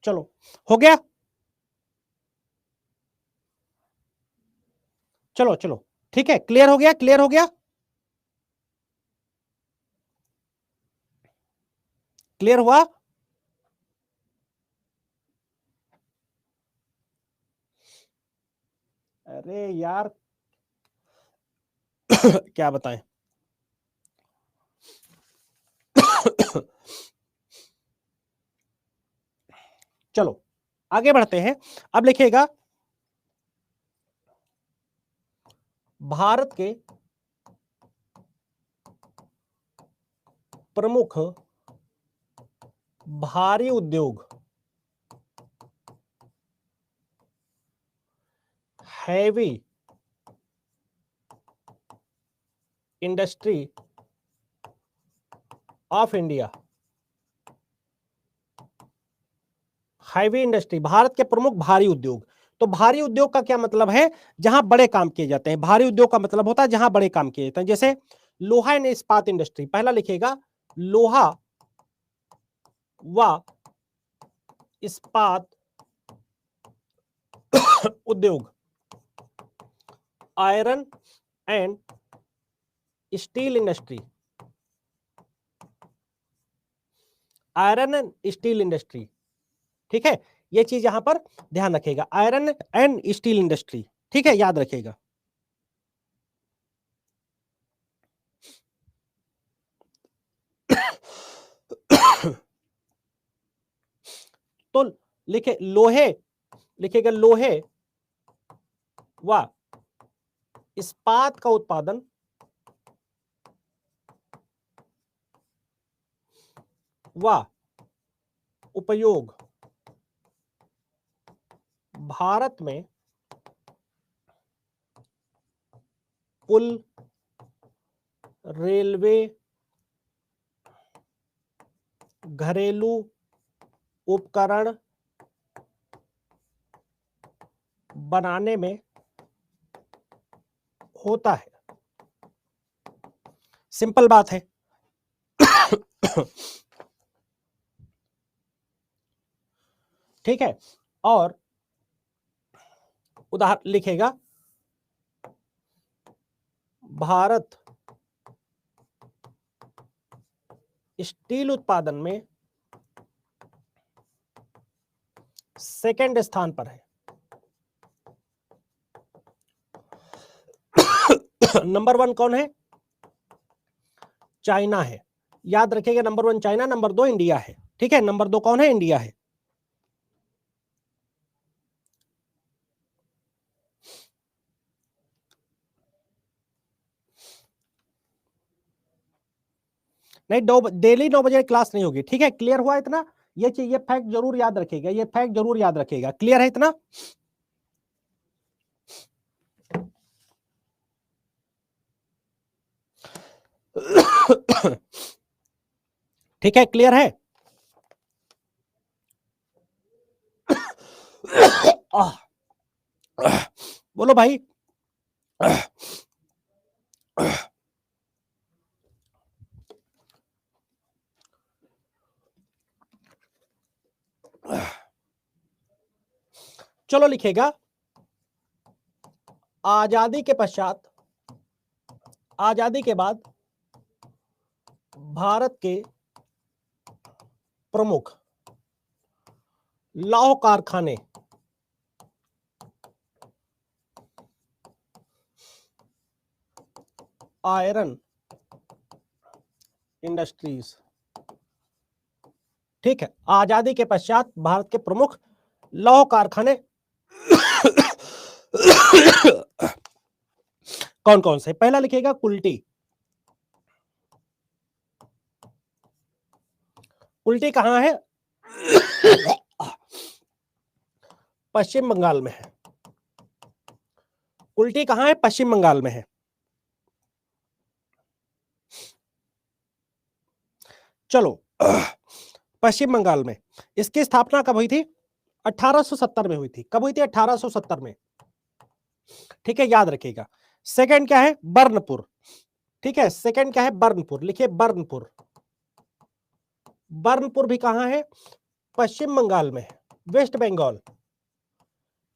चलो हो गया, चलो चलो ठीक है, क्लियर हो गया, क्लियर हो गया, क्लियर हुआ। अरे यार क्या बताएं चलो आगे बढ़ते हैं। अब लिखिएगा भारत के प्रमुख भारी उद्योग heavy industry of India. Heavy industry, Bharat के प्रमुख भारी उद्योग। तो भारी उद्योग का क्या मतलब है, जहां बड़े काम किए जाते हैं। भारी उद्योग का मतलब होता है जहां बड़े काम किए जाते हैं, जैसे लोहा एंड इस्पात इंडस्ट्री। पहला लिखेगा लोहा व इस्पात उद्योग, iron and steel industry, iron and steel industry, ठीक है। ये चीज यहां पर ध्यान रखेगा, आयरन एंड स्टील इंडस्ट्री, ठीक है, याद रखेगा। तो लिखे लोहे, लिखेगा लोहे व इस्पात का उत्पादन व उपयोग भारत में पुल, रेलवे, घरेलू उपकरण बनाने में होता है। सिंपल बात है ठीक है। और उदाहरण लिखेगा भारत स्टील उत्पादन में सेकंड स्थान पर है। नंबर 1 कौन है, चाइना है, याद रखिएगा। नंबर 1 चाइना, नंबर 2 इंडिया है, ठीक है। नंबर 2 कौन है, इंडिया है। नहीं, डेली 9 बजे क्लास नहीं होगी, ठीक है। क्लियर हुआ इतना? ये चीज, ये फैक्ट जरूर याद रखिएगा, ये फैक्ट जरूर याद रखिएगा। क्लियर है इतना? ठीक है, क्लियर है? बोलो भाई। चलो लिखेगा, आजादी के पश्चात, आजादी के बाद भारत के प्रमुख लौह कारखाने, आयरन इंडस्ट्रीज, ठीक है। आजादी के पश्चात भारत के प्रमुख लौह कारखाने कौन कौन से? पहला लिखेगा कुल्टी। कुल्टी कहां है? पश्चिम बंगाल में है। कुल्टी कहां है? पश्चिम बंगाल में है। चलो, पश्चिम बंगाल में। इसकी स्थापना कब हुई थी? 1870 में हुई थी। कब हुई थी? 1870 में, ठीक है, याद रखिएगा। सेकंड क्या है? बर्नपुर, ठीक है। सेकंड क्या है? बर्नपुर, लिखिए बर्नपुर। बर्नपुर भी कहां है? पश्चिम बंगाल में है, वेस्ट बंगाल,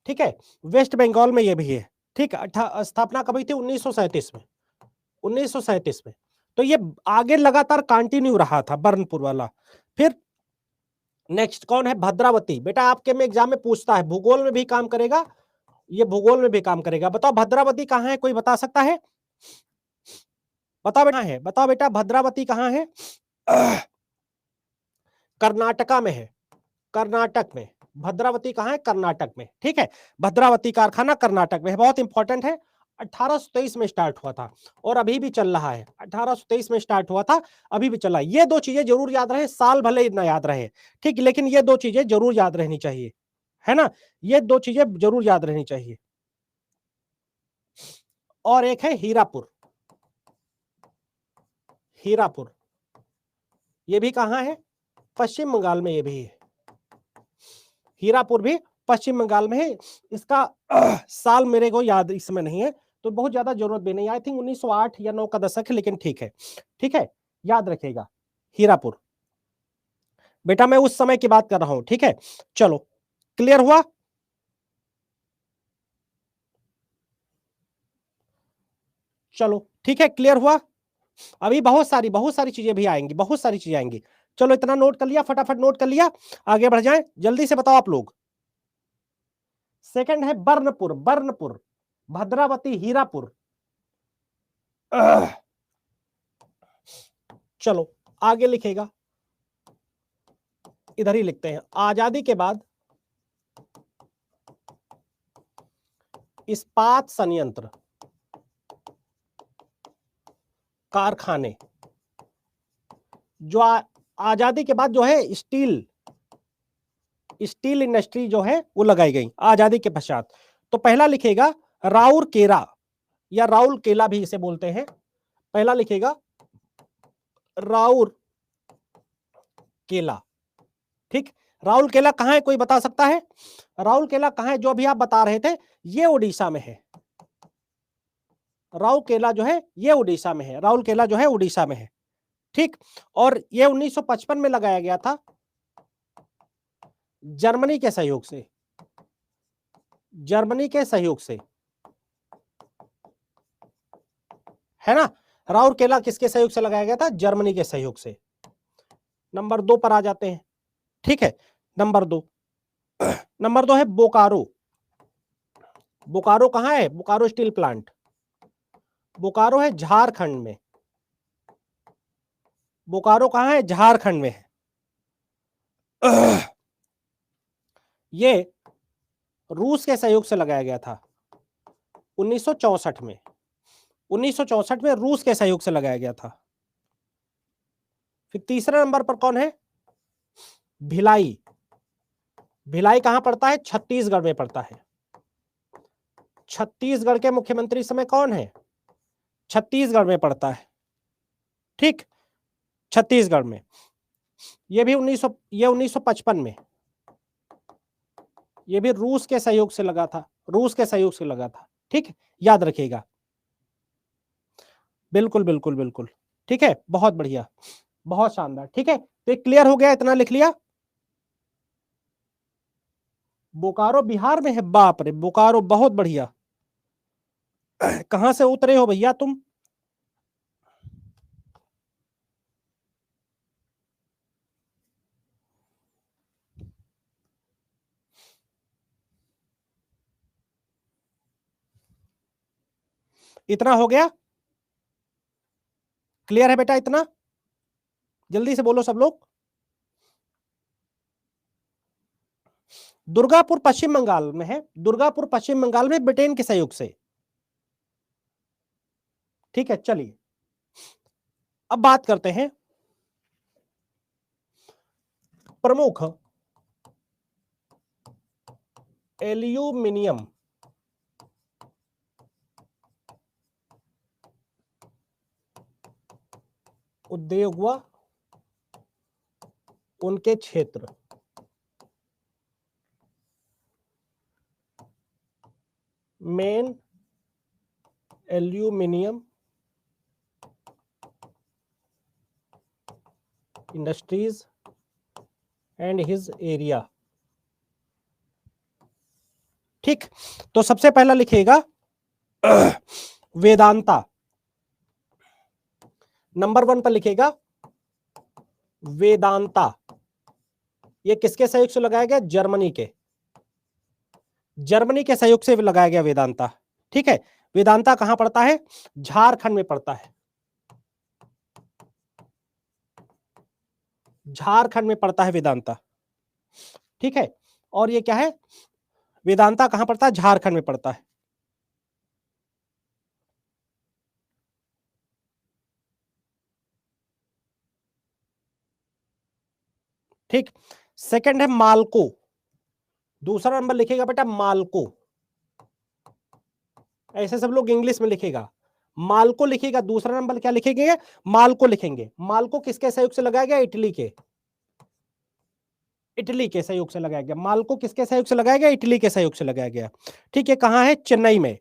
ठीक है। वेस्ट बंगाल में ये भी है, ठीक है। स्थापना कब हुई थी? 1937 में, 1937 में। तो ये आगे लगातार कंटिन्यू रहा था बर्नपुर वाला। फिर नेक्स्ट कौन है? भद्रावती। बेटा आपके में एग्जाम में पूछता है, भूगोल में भी काम करेगा, ये भूगोल में भी काम करेगा। बताओ भद्रावती कहां है? कोई बता सकता है? बताओ बेटा है, बताओ बेटा भद्रावती कहां है? कर्नाटका में है, कर्नाटक में। भद्रावती कहां है? कर्नाटक में, ठीक है। भद्रावती कारखाना कर्नाटक में है, बहुत इंपॉर्टेंट है। 1823 में स्टार्ट हुआ था और अभी भी चल रहा है। 1823 में स्टार्ट हुआ था, अभी भी चल रहा है। ये दो चीजें जरूर याद रहे, साल भले ना याद रहे, ठीक, लेकिन ये दो चीजें जरूर याद रहनी चाहिए, है ना। ये दो चीजें जरूर याद रहनी चाहिए। और एक है हीरापुर, हीरापुर, ये भी कहां है? पश्चिम बंगाल में ये भी है। हीरापुर भी पश्चिम बंगाल में है। इसका साल मेरे को याद इस समय नहीं है, तो बहुत ज्यादा जरूरत भी नहीं। आई थिंक 1908 या 9 का दशक है, लेकिन ठीक है, ठीक है, याद रखेगा हीरापुर। बेटा मैं उस समय की बात कर रहा हूं, ठीक है। चलो, क्लियर हुआ? चलो ठीक है, क्लियर हुआ। अभी बहुत सारी चीजें भी आएंगी, बहुत सारी चीजें आएंगी। चलो इतना नोट कर लिया, फटाफट नोट कर लिया, आगे बढ़ जाएं। जल्दी से बताओ आप लोग। सेकंड है बर्नपुर, बर्नपुर, भद्रावती, हीरापुर। चलो आगे लिखेगा, इधर ही लिखते हैं। आजादी के बाद इस्पात संयंत्र, कारखाने, जो आजादी के बाद जो है स्टील, स्टील इंडस्ट्री जो है वो लगाई गई आजादी के पश्चात। तो पहला लिखेगा राउरकेला, या राउल केला भी इसे बोलते हैं। पहला लिखेगा राउर केला, ठीक। राउल केला कहां है? कोई बता सकता है? राउल केला कहां है? जो अभी आप बता रहे थे, ये उड़ीसा में है। राउल केला जो है ये उड़ीसा में है, राउल केला जो है उड़ीसा में है, ठीक। और ये 1955 में लगाया गया था जर्मनी के सहयोग से, जर्मनी के सहयोग से, है ना। राउरकेला किसके सहयोग से लगाया गया था? जर्मनी के सहयोग से। नंबर 2 पर आ जाते हैं, ठीक है। नंबर 2, नंबर 2 है बोकारो। बोकारो कहां है? बोकारो स्टील प्लांट, बोकारो है झारखंड में। बोकारो कहां है? झारखंड में है। ये रूस के सहयोग से लगाया गया था 1964 में, 1964 में रूस के सहयोग से लगाया गया था। फिर तीसरे नंबर पर कौन है? भिलाई। भिलाई कहां पड़ता है? छत्तीसगढ़ में पड़ता है। छत्तीसगढ़ के मुख्यमंत्री इस समय कौन है? छत्तीसगढ़ में पड़ता है, ठीक, छत्तीसगढ़ में। ये भी 1955 में, ये भी रूस के सहयोग से लगा था, रूस के सहयोग से लगा था, ठीक, याद रखिएगा। बिल्कुल बिल्कुल बिल्कुल, ठीक है, बहुत बढ़िया, बहुत शानदार, ठीक है। तो क्लियर हो गया, इतना लिख लिया। बोकारो बिहार में है? बाप रे, बोकारो बहुत बढ़िया। कहां से उतरे हो भैया तुम? इतना हो गया? क्लियर है बेटा इतना? जल्दी से बोलो सब लोग। दुर्गापुर पश्चिम बंगाल में है, दुर्गापुर पश्चिम बंगाल में, ब्रिटेन के सहयोग से, ठीक है। चलिए अब बात करते हैं प्रमुख एल्यूमिनियम उद्योग व उनके क्षेत्र। Main aluminium industries and his area, ठीक। तो सबसे पहला लिखिएगा वेदांता, नंबर 1 पर लिखिएगा वेदांता। ये किसके सहयोग से लगाया गया? जर्मनी के, जर्मनी के सहयोग से लगाया गया वेदांता, ठीक है। वेदांता कहां पड़ता है? झारखंड में पड़ता है, झारखंड में पड़ता है वेदांता, ठीक है। और ये क्या है? वेदांता कहां पड़ता है? झारखंड में पड़ता है, ठीक। सेकंड है मालको, दूसरा नंबर लिखेगा बेटा मालको। ऐसे सब लोग इंग्लिश में लिखेगा, मालको लिखेगा। दूसरा नंबर क्या लिखेंगे? मालको लिखेंगे। मालको किसके सहयोग से लगाया गया? इटली के, इटली के सहयोग से लगाया गया। मालको किसके सहयोग से लगाया गया? इटली के सहयोग से लगाया गया, ठीक है। कहां है? चेन्नई में।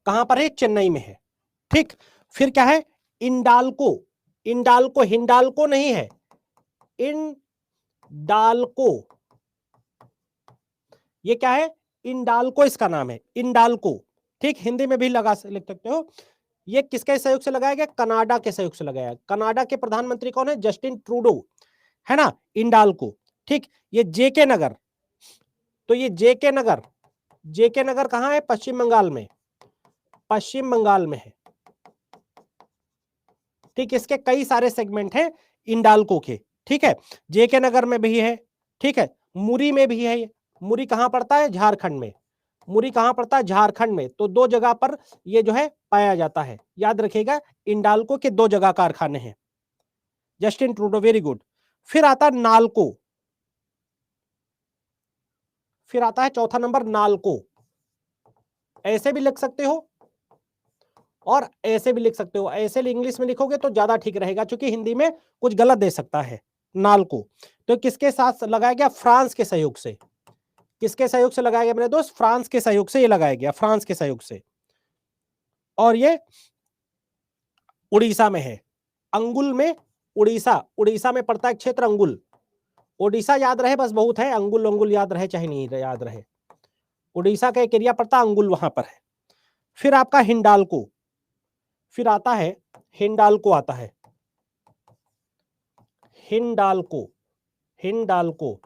कहां पर है? चेन्नई में है, ठीक। फिर क्या है? इंडाल्को, इंडाल्को, हिंडाल्को नहीं है, इंडाल्को, ये क्या है? इंडाल्को इसका नाम है, इंडाल्को, ठीक। हिंदी में भी लगा लिख सकते हो। ये किसके सहयोग से लगाया गया? कनाडा के सहयोग से लगाया। कनाडा के प्रधानमंत्री कौन है? जस्टिन ट्रूडो, है ना। इंडाल्को, ठीक। ये जेके नगर, तो ये जेके नगर, जेके नगर कहां है? पश्चिम बंगाल में, पश्चिम बंगाल में है, ठीक। इसके कई सारे सेगमेंट हैं इंडाल्को के, ठीक है। जेके नगर में भी है, ठीक है। मुरी में भी है। मुरी कहां पड़ता है? झारखंड में। मुरी कहां पड़ता है? झारखंड में। तो 2 जगह पर ये जो है पाया जाता है, याद रखिएगा। इंडाल्को के 2 जगह कारखाने हैं। Justin Trudeau, very good. फिर आता है नालको, फिर आता है चौथा नंबर नालको। ऐसे भी लिख सकते हो और ऐसे भी लिख सकते हो। ऐसे इंग्लिश में लिखोगे तो ज्यादा ठीक रहेगा, क्योंकि हिंदी में कुछ गलत दे सकता है। नालको तो किसके साथ लगाया गया? फ्रांस के सहयोग से। किसके सहयोग से लगाया गया मेरे दोस्त? फ्रांस के सहयोग से ये लगाया गया, फ्रांस के सहयोग से। और ये उड़ीसा में है, अंगुल में। उड़ीसा, उड़ीसा में पड़ता है क्षेत्र अंगुल। उड़ीसा याद रहे बस बहुत है, अंगुल अंगुल याद रहे चाहे नहीं याद रहे। उड़ीसा का एक एरिया पड़ता है, अंगुल वहां पर है। फिर आपका हिंडाल्को, फिर आता है हिंडाल्को, आता है हिंडाल्को, हिंडाल्को।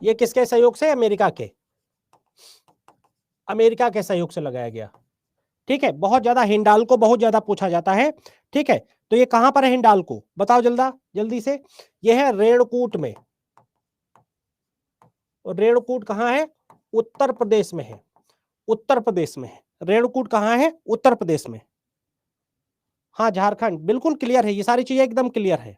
ये किसके सहयोग से? अमेरिका के, अमेरिका के सहयोग से लगाया गया, ठीक है। बहुत ज्यादा हिंडाल्को बहुत ज्यादा पूछा जाता है, ठीक है। तो ये कहां पर है हिंडाल्को? बताओ जल्दी से। ये है रेणुकूट में, और रेणुकूट कहाँ है? उत्तर प्रदेश में है, उत्तर प्रदेश में है। रेणुकूट कहाँ है? उत्तर प्रदेश में। हाँ, झारखंड, बिल्कुल क्लियर है, ये सारी चीजें एकदम क्लियर है।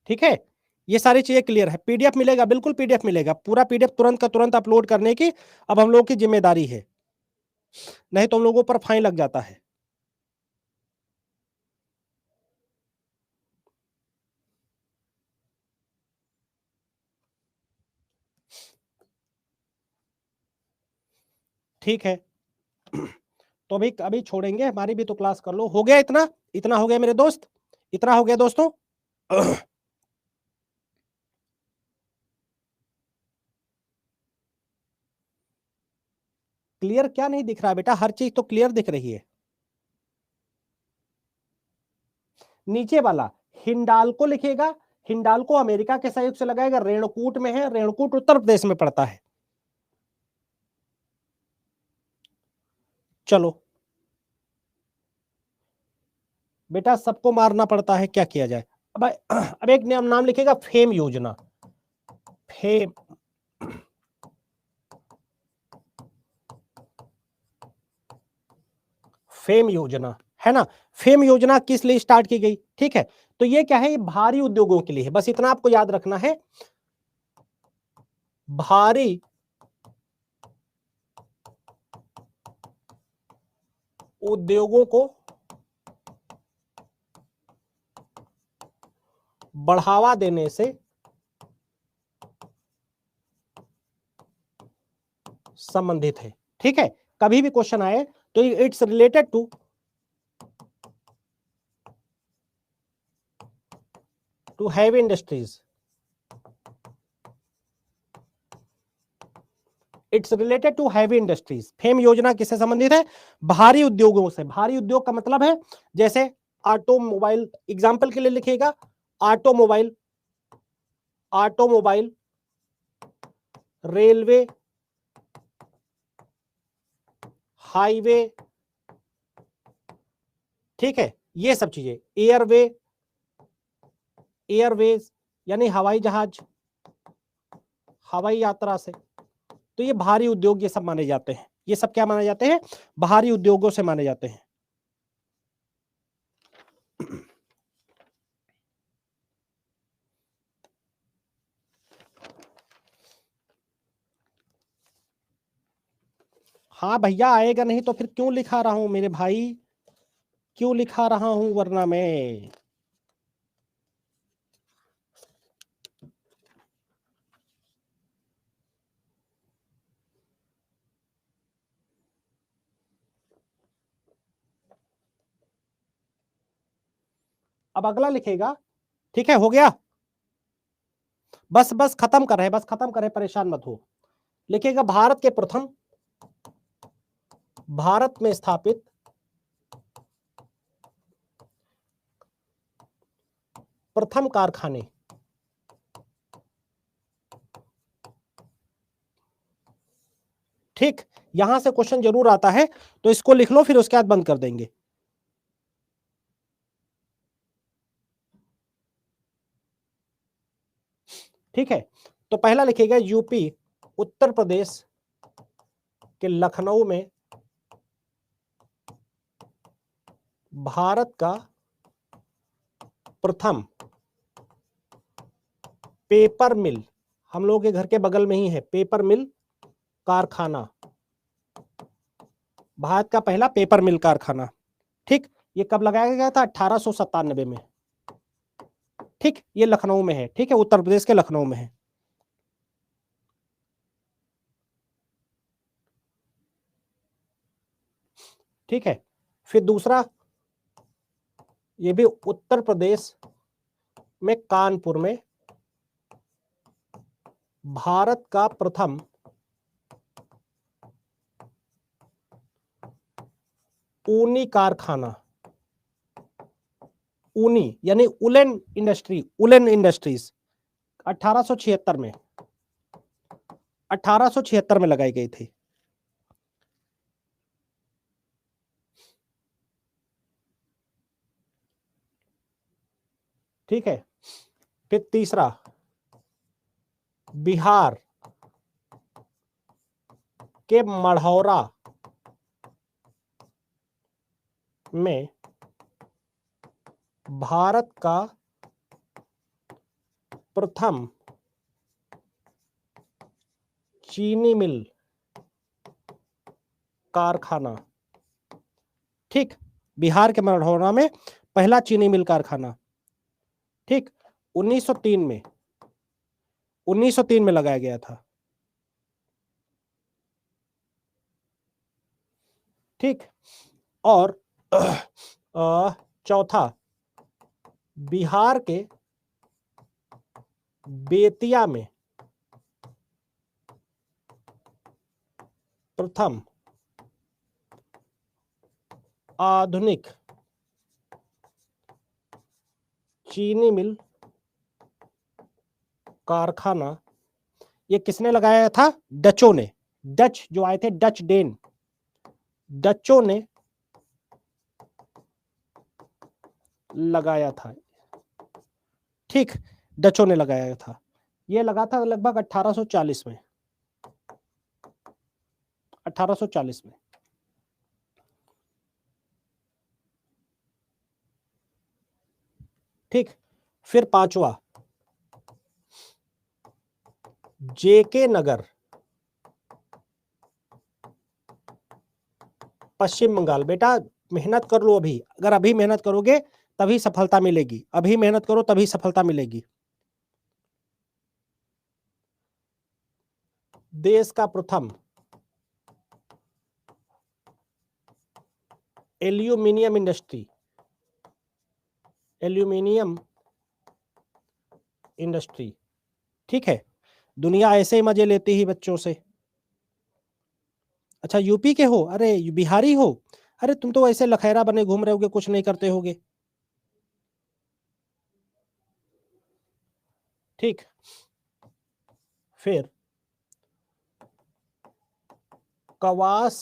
ठीक है, ये सारी चीजें क्लियर है। पीडीएफ मिलेगा, बिल्कुल पीडीएफ मिलेगा, पूरा पीडीएफ तुरंत का तुरंत अपलोड करने की अब हम लोगों की जिम्मेदारी है, नहीं तो हम लोगों पर फाइन लग जाता है। ठीक है, तो अभी अभी छोड़ेंगे, हमारी भी तो क्लास कर लो। हो गया इतना? इतना हो गया मेरे दोस्त, इतना हो गया दोस्तों। क्लियर क्या नहीं दिख रहा बेटा? हर चीज तो क्लियर दिख रही है। नीचे वाला हिंडाल्को लिखेगा, हिंडाल्को अमेरिका के सहयोग से लगाएगा, रेणुकूट में है, रेणुकूट उत्तर प्रदेश में पड़ता है। चलो बेटा, सबको मारना पड़ता है, क्या किया जाए। अब एक नाम लिखेगा, फेम योजना। फेम, फेम योजना है ना। फेम योजना किस लिए स्टार्ट की गई? ठीक है, तो ये क्या है? ये भारी उद्योगों के लिए है, बस इतना आपको याद रखना है। भारी उद्योगों को बढ़ावा देने से संबंधित है। ठीक है, कभी भी क्वेश्चन आए तो it's related to heavy industries, it's related to heavy industries. FAME योजना किससे संबंधित है? भारी उद्योगों से। भारी उद्योग का मतलब है जैसे ऑटोमोबाइल, एग्जाम्पल के लिए लिखिएगा, ऑटोमोबाइल, ऑटोमोबाइल, रेलवे, हाईवे, ठीक है, ये सब चीजें, एयरवे, एयरवेज यानी हवाई जहाज, हवाई यात्रा से, तो ये भारी उद्योग ये सब माने जाते हैं। ये सब क्या माने जाते हैं? भारी उद्योगों से माने जाते हैं। हाँ भैया, आएगा नहीं तो फिर क्यों लिखा रहा हूं मेरे भाई, क्यों लिखा रहा हूं वरना मैं। अब अगला लिखेगा, ठीक है, हो गया, बस बस खत्म कर रहे, बस खत्म कर रहे, परेशान मत हो। लिखेगा भारत के प्रथम, भारत में स्थापित प्रथम कारखाने। ठीक, यहां से क्वेश्चन जरूर आता है, तो इसको लिख लो, फिर उसके बाद बंद कर देंगे। ठीक है, तो पहला लिखेगा यूपी, उत्तर प्रदेश के लखनऊ में भारत का प्रथम पेपर मिल, हम लोगों के घर के बगल में ही है पेपर मिल कारखाना, भारत का पहला पेपर मिल कारखाना। ठीक, ये कब लगाया गया था? 1897 में। ठीक, ये लखनऊ में है, ठीक है, उत्तर प्रदेश के लखनऊ में है। ठीक है, फिर दूसरा, ये भी उत्तर प्रदेश में कानपुर में भारत का प्रथम ऊनी कारखाना, ऊनी यानी उलन इंडस्ट्री, उलन इंडस्ट्रीज 1876 में, 1876 में लगाई गई थी। ठीक है। फिर तीसरा, बिहार के मढ़ौरा में भारत का प्रथम चीनी मिल कारखाना। ठीक, बिहार के मढ़ौरा में पहला चीनी मिल कारखाना, ठीक, 1903 में 1903 में लगाया गया था। ठीक, और चौथा, बिहार के बेतिया में प्रथम आधुनिक चीनी मिल कारखाना, ये किसने लगाया था? डचों ने। डच जो आए थे, डच डेन, डचों ने लगाया था। ठीक, डचों ने लगाया था। ये लगा था लगभग 1840 में, 1840 में। ठीक, फिर पांचवा, जेके नगर, पश्चिम बंगाल। बेटा मेहनत कर लो अभी, अगर अभी मेहनत करोगे तभी सफलता मिलेगी, अभी मेहनत करो तभी सफलता मिलेगी। देश का प्रथम एल्यूमिनियम इंडस्ट्री, एल्यूमिनियम इंडस्ट्री। ठीक है, दुनिया ऐसे ही मजे लेती ही बच्चों से। अच्छा यूपी के हो, अरे बिहारी हो, अरे तुम तो ऐसे लखेरा बने घूम रहे होगे, कुछ नहीं करते होगे। ठीक, फिर कवास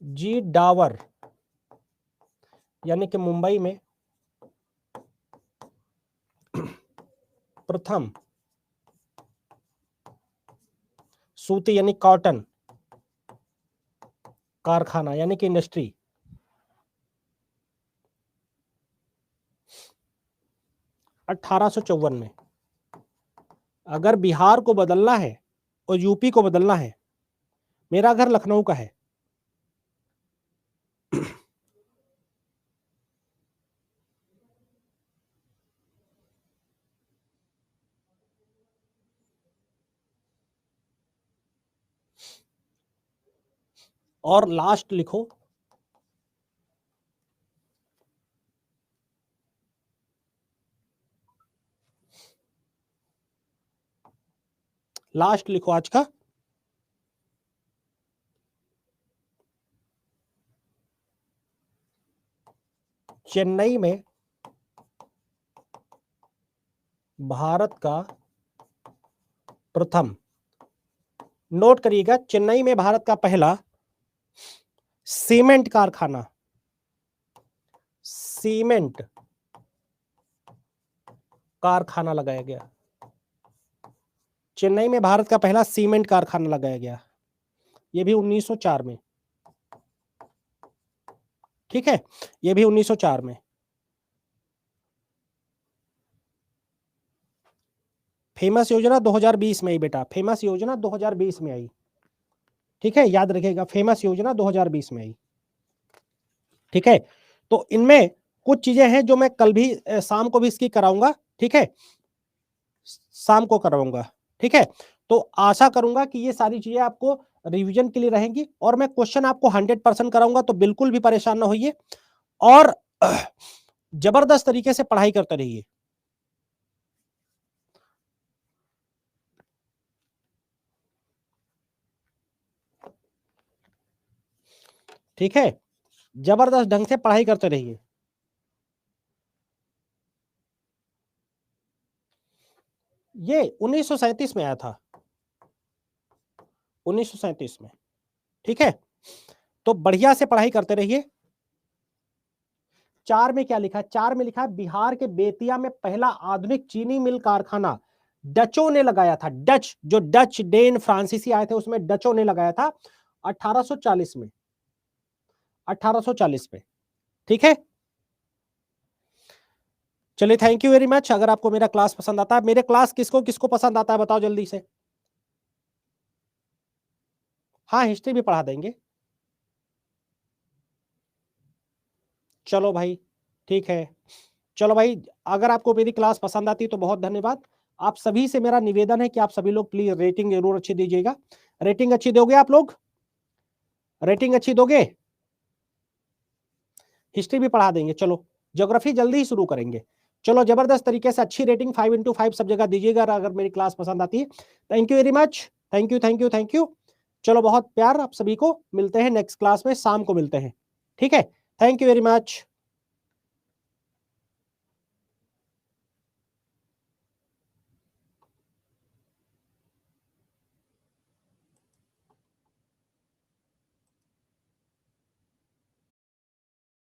जी डावर, यानी कि मुंबई में प्रथम सूती यानी कॉटन कारखाना, यानी कि इंडस्ट्री। अठारह में। अगर बिहार को बदलना है और यूपी को बदलना है, मेरा घर लखनऊ का है। और लास्ट लिखो, लास्ट लिखो आज का, चेन्नई में भारत का प्रथम, नोट करिएगा, चेन्नई में भारत का पहला सीमेंट कारखाना, सीमेंट कारखाना लगाया गया। चेन्नई में भारत का पहला सीमेंट कारखाना लगाया गया, ये भी 1904 में। ठीक है, ये भी 1904 में। फेमस योजना 2020 में आई बेटा, फेमस योजना 2020 में आई। ठीक है, याद रखिएगा, फेमस योजना 2020 में आई। ठीक है, तो इनमें कुछ चीजें हैं जो मैं कल भी शाम को भी इसकी कराऊंगा। ठीक है, शाम को कराऊंगा। ठीक है, तो आशा करूंगा कि ये सारी चीजें आपको रिवीजन के लिए रहेंगी, और मैं क्वेश्चन आपको 100% कराऊंगा, तो बिल्कुल भी परेशान ना होइए, और जबरदस्त तरीके से पढ़ाई करते रहिए। ठीक है, जबरदस्त ढंग से पढ़ाई करते रहिए। ये 1937 में आया था, 1937 में। ठीक है, तो बढ़िया से पढ़ाई करते रहिए। 4 में क्या लिखा है? 4 में लिखा है बिहार के बेतिया में पहला आधुनिक चीनी मिल कारखाना डचों ने लगाया था। डच, जो डच, डेन, फ्रांसीसी आए थे उसमें डचों ने लगाया था 1840 में, 1840 में। ठीक है, चलिए थैंक यू वेरी मच। अगर आपको मेरा क्लास पसंद आता है, मेरे क्लास किसको किसको पसंद आता है बताओ जल्दी से। हाँ, हिस्ट्री भी पढ़ा देंगे। चलो भाई, ठीक है। चलो भाई, अगर आपको मेरी क्लास पसंद आती है तो बहुत धन्यवाद। आप सभी से मेरा निवेदन है कि आप सभी लोग प्लीज रेटिंग जरूर अच्छी दीजिएगा। रेटिंग अच्छी दोगे आप लोग? रेटिंग अच्छी दोगे? हिस्ट्री भी पढ़ा देंगे। चलो, ज्योग्राफी जल्दी ही शुरू करेंगे। चलो, जबरदस्त तरीके से अच्छी रेटिंग 5/5 सब जगह दीजिएगा अगर मेरी क्लास पसंद आती है। Thank you very much. Thank you, thank you, thank you. चलो, बहुत प्यार आप सभी को। मिलते हैं नेक्स्ट क्लास में, शाम को मिलते हैं। ठीक है, थैंक यू वेरी मच।